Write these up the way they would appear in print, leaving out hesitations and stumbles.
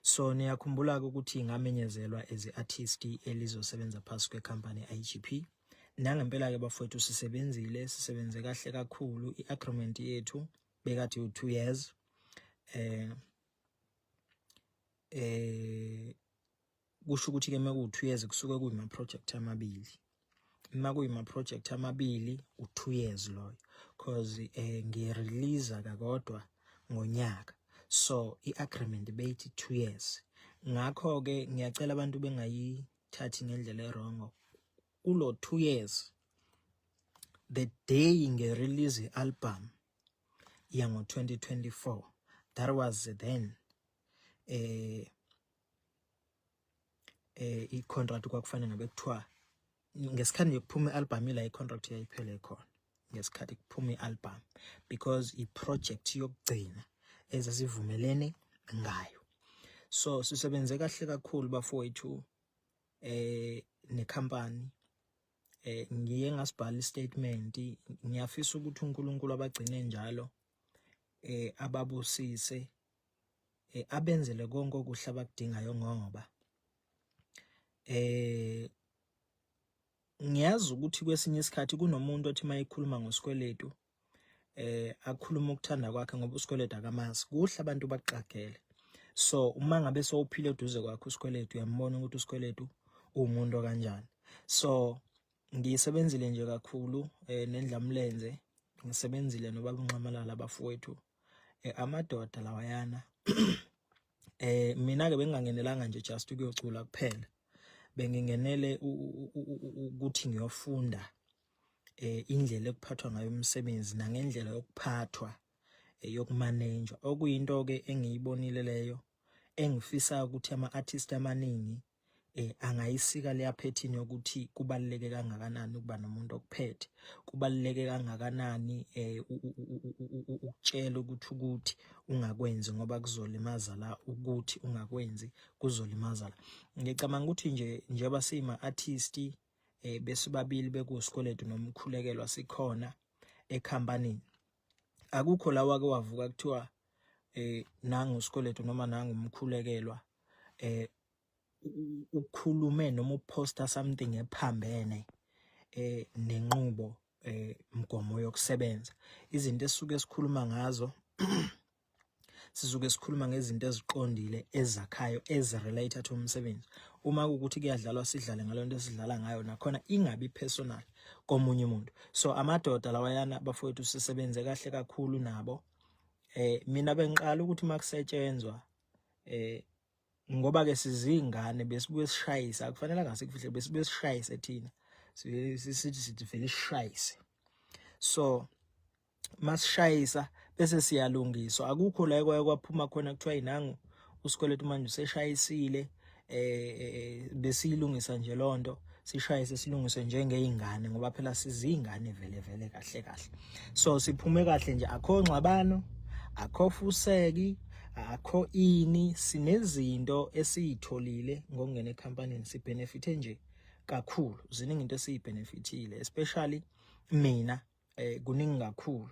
So niyakhumbula ukuthi ngamenyezelwa as artist elizosebenza phasi kwecompany IGP. Nangempela ke bafowethu sisebenze kahle kakhulu. I-agreement yethu bekathi u2 years. Kusho ukuthi ke maku2 years kusuke kuyima project amabili. Makuyima project amabili u2 years loyo. Cause ngirelease kakodwa ngonyaka. So i-agreement beyithi 2 years. Ngakho ke ngiyacela abantu bengayithathi ngendlela erongo. Kulo 2 years, the day nge-release i-album yango 2024, that was then i-contract kwakufanele ngabe kuthiwa ngesikhathi kuphuma i-album ila i-contract yayiphele khona ngesikhathi kuphuma i-album, because i-project yokugcina ezasivumelene ngayo. So sisebenze kahle kakhulu bafowethu nekhampani. Ngiye ngasibhala i-statement, ngiyafisa ukuthi uNkulunkulu abagcine njalo, ababusise, abenzele konke okuhle abakudingayo, ngoba ngiyazi ukuthi kwesinye isikhathi kunomuntu othi mayikhuluma ngosikweletu akhuluma ukuthanda kwakhe ngoba usikweletu akamazi. Kuhle abantu baqagele. So uma ngabe sowuphile eduze kwakhe usikweletu, uyambona ukuthi usikweletu umuntu kanjani. So ngisebenzile nje kakhulu nendlamlenze, ngisebenzile nobaba uNxamalala bafowethu, amadoda lawayana. Mina ke bengangenelanga nje just ukuyocula kuphela, bengingenele ukuthi ngiyofunda indlela ekuphathwa ngayo umsebenzi nangendlela yokuphathwa yokumanage, okuyinto ke engiyibonile leyo engifisa ukuthi ama-artist amaningi angayisika leya pattern yokuthi kubaluleke kangakanani ukuba nomuntu okuphethe, kubaluleke kangakanani ukutshela ukuthi ungakwenzi ngoba kuzolimaza la, ukuthi ungakwenzi kuzolimaza la. Ngicabanga ukuthi njengoba siyima-artist besibabili bekusikweletu nomkhulekelwa sikhona ekhampanini, akukho la wake wavuka kuthiwa nangu usikweletu noma nangu umkhulekelwa ukhulume noma uposta something ephambene nenqubo mgomo yokusebenza. Izinto esisuke sikhuluma ngazo sisuke sikhuluma ngezinto eziqondile ezakhayo ezirelated to umsebenzi. Uma ukuthi kuyadlalwa sidlale ngalonto esidlala ngayo, nakhona ingabi personal komunye umuntu. So amadoda lawayana bafowethu sisebenze kahle kakhulu nabo. Mina bengiqala ukuthi makusetshenzwa ngoba ke sizingane besibuye sishayisa, akufanele ngasikufihle besibuye sishayise thina sithi vele sishayise. So masishayisa bese siyalungiswa, akukho la kwaphuma khona kuthiwa inangu usikweletu manje useshayisile, besiyilungisa nje lonto, sishayise silungise njengeingane ngoba phela sizingane vele kahle. So siphume kahle nje, akho ngxabano, akho fuseki, akho ini. Sinezinto esiyitholile ngokungena ekhampanini, sibenefite nje kakhulu. Ziningi into esiyibhenefithile, especially mina kuningi kakhulu.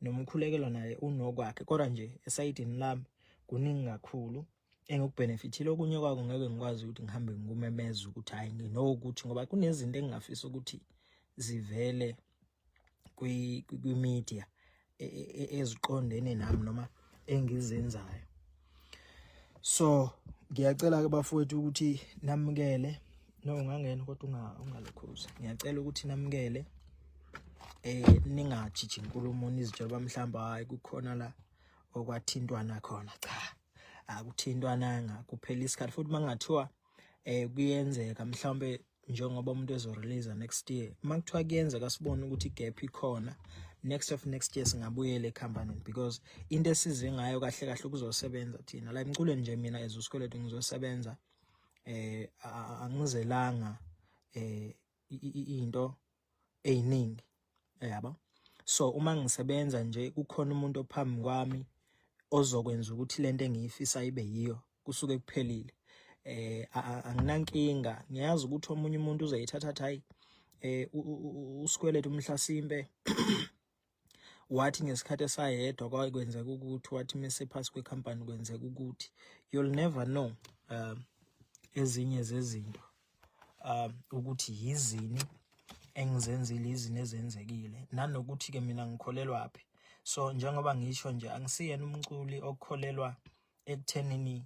Nomkhulekelo naye unokwakhe, kodwa nje esayidini lami kuningi kakhulu engikubhenefithile. Okunye kwako ngeke ngikwazi ukuthi ngihambe ngumemeza ukuthi hayi nginokuthi, ngoba kunezinto engingafisa ukuthi zivele kwi-media eziqondene nami noma engizenzayo. So ngiyacela ke bafowethu ukuthi namukele, no ungangena kodwa ungalokhuza. Ngiyacela ukuthi namukele, ningajiji inkulumo nizitshela mhlamba hayi kukhona la okwathintwana khona. Cha, akuthintwananga kuphela isikhathi. Futhi mangathiwa kuyenzeka mhlawumbe njengoba umuntu ezorelease next year, makuthiwa kuyenzeka sibone ukuthi gap ikhona, next year singabuyela ekhampanini, because into esize ngayo kahle kuzosebenza thina la emculweni nje. Mina ezusikweletu ngizosebenza, angizelanga into eyiningi, yabo. So uma ngisebenza nje kukhona umuntu ophambi kwami ozokwenza ukuthi lento engiyifisa ibe yiyo, kusuke kuphelile. Anginankinga, ngiyazi ukuthi omunye umuntu uzayithatha hayi usikweletu Mhlasimbe wathi ngesikhathi esayedwa kwakwenzeka ukuthi wathi mase pass kwecompany kwenzeka ukuthi you'll never know ezinye zezinto ukuthi yizini engizenzile izini ezenzekile nanokuthi ke mina ngikholelwa aphi. So njengoba ngisho nje angisiyena umculi okholelwa ekuthenini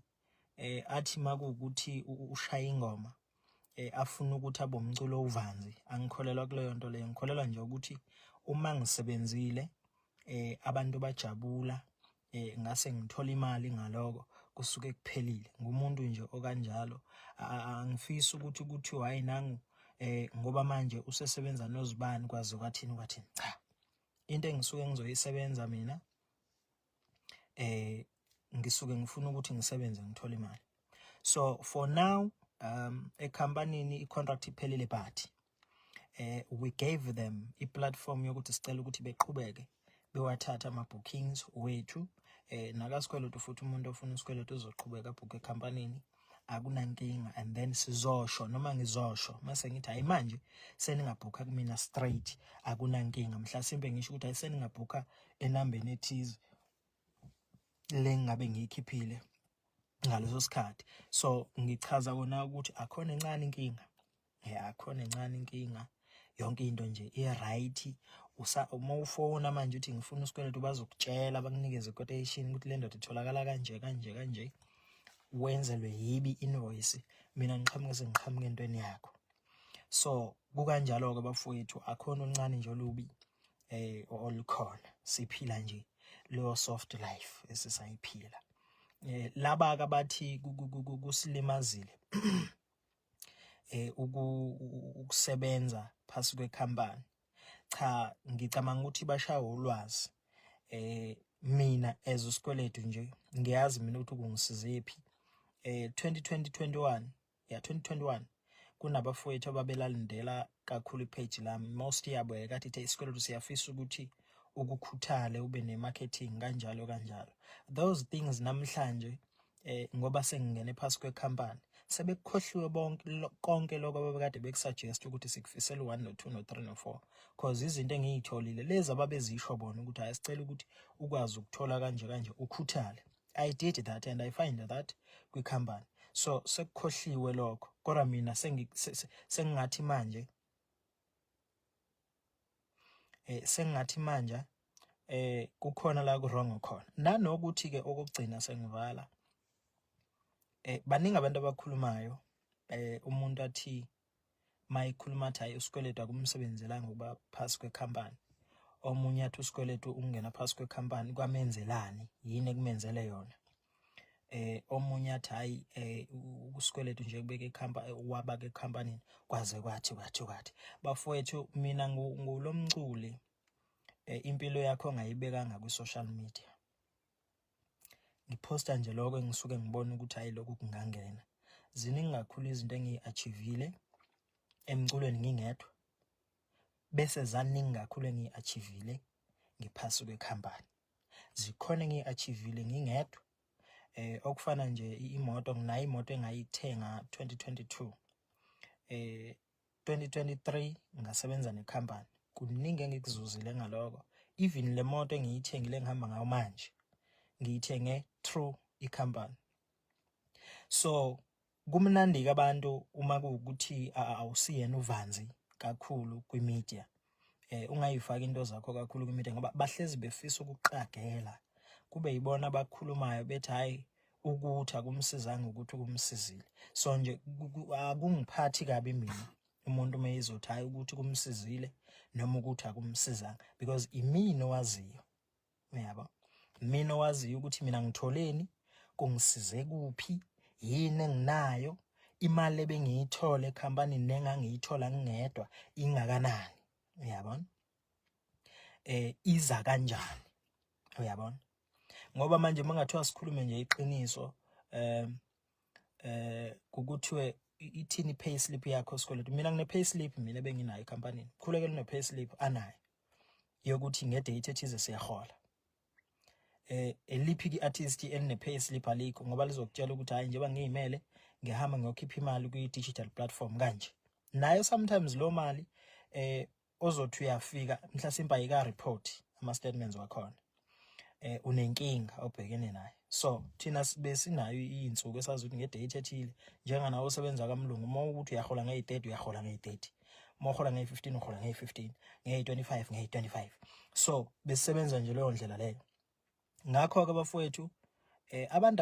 athi makuukuthi ushaya ingoma afuna ukuthi abe umculo uvanzi. Angikholelwa kuleyo nto leyo. Ngikholelwa nje ukuthi uma ngisebenzile abantu bajabula ngase ngithola imali ngaloko kusuke kuphelile. Ngumuntu nje okanjalo. Angifisi ukuthi hayi nangu ngoba manje usesebenza nozibani kwazi kwathini. Cha, into engisuke ngizoyisebenza mina ngisuke ngifuna ukuthi ngisebenze ngithola imali. So for now ecompany i-contract iphelile but we gave them i-platform yokuthi sicela ukuthi beqhubeke bewathatha ama-bookings wethu nakasikweletu futhi umuntu ofuna isikweletu uzoqhubeka abhukhe ecompanyini akunankinga. And then sizosho noma ngizosho mase ngithi hayi manje seningabhukha kumina straight akunankinga. Mhlasimbe ngisho ukuthi hayi seningabhukha enambeni ethize lengabe ngiyikhiphile ngaleso sikhathi. So ngichaza kona ukuthi akhona encane inkinga. Akhona encane inkinga. Yonke into nje i-right. Uma ufona manje uthi ngifuna isikweletu bazokutshela bakunikeze quotation ukuthi le ndoda itholakala kanje wenzelwe yibi invoice mina ngiqhamuke entweni yakho. So kukanjalo ke bafowethu akhona uncane nje olubi olukhona. Siphila nje leyo soft life esisayiphila. Laba ke bathi kusilimazile ukusebenza phasi kwecompany. Cha, ngicabanga ukuthi bashaya ulwazi. Mina as usikweletu nje ngiyazi mina ukuthi kungisizephi. 2021 kunabafowethu ababelalindela kakhulu ipage lami. Most yabo yakathi ithe isikweletu siyafisa ukuthi ukukhuthale ube ne-marketing kanjalo. Those things namhlanje ngoba sengingene phasi kwecompany sebekukhohliwe konke lokho ababekade bekusuggest ukuthi sikufisela 1 no 2 no 3 no 4 because izinto engiyitholile lezi ababezisho bona ukuthi ayisicela ukuthi ukwazi ukuthola kanje ukhuthale. I did that and I find that kwicompany. So sekukhohliwe lokho kodwa mina sengathi manje kukhona la ku wrong khona. Nanokuthi ke okugcina sengivala baningi abantu abakhulumayo umuntu athi mayikhuluma athi hayi usikweletu akumsebenzelanga ukuba phasi kwecompany. Omunye athi usikweletu ungena phasi kwecompany kwamenzelani yini ekumenzele yona. Omunye athi hayi usikweletu nje kubeka ecompany wabaka ecompany kwaze kwathi. Bafowethu mina ngulomculi impilo yakho ongayibekanga ku-social media. Ngiposta nje lokho engisuke ngibona ukuthi hayi lokho kungangena. Ziningi kakhulu izinto engiyi-achievile emculweni ngingedwa bese zaningi kakhulu engiyi-achievile ngiphasi kwecompany. Zikhona engiyi-achievile ngingedwa okufana nje imoto. Nginayo imoto engayithenga 2022. 2023 ngasebenza necompany. Kuningi engikuzuzile ngaloko. Even le moto engiyithengile ngihamba ngayo manje ngiyithenge through icompany. So kumnandi ke abantu uma kuukuthi awusiyena uvanzi kakhulu kwimedia. Ungayifaki into zakho kakhulu kwimedia ngoba bahlezi befisa ukuqagela kube yibona abakhulumayo bethi hayi ukuthi akumsizanga ukuthi kumsizile. So nje akungiphathi kabi mina umuntu mayizothi hayi ukuthi kumsizile noma ukuthi akumsizanga because imini owaziyo. Uyabo? Mina owaziyo ukuthi mina ngitholeni, kungisize kuphi, yini enginayo, imali ebengiyithola ecompanyini nengangiyithola ngingedwa ingakanani. Uyabona? Iza kanjani. Uyabona? Ngoba manje mangathiwa sikhulume nje iqiniso ukuthiwe ithini payslip yakho sikweletu. Mina ngine payslip mina benginayo ecompanyini. Khulekela ne payslip anayo yokuthi ngedate ethize siyahola. Eliphi artist ene payslip alikho ngoba lizokutshela ukuthi hayi njengoba ngiyimele ngihamba ngiyokhipha imali kwi-digital platform kanje. Nayo sometimes lo mali ozothi uyafika mhlasimbe ayika report ama-statements wakhona unenkinga obhekene naye. So thina sibe sinayo iy'nsuku esazi ukuthi nge-date ethile njenganawo osebenza kamlungu uma ukuthi uyahola ngeyi-30 uyahola ngeyi-30, uma uhola ngeyi-15 uhola ngeyi-15, ngeyi-25 ngeyi-25. So besisebenza nje leyo ndlela leyo. Ngakho-ke bafowethu abantu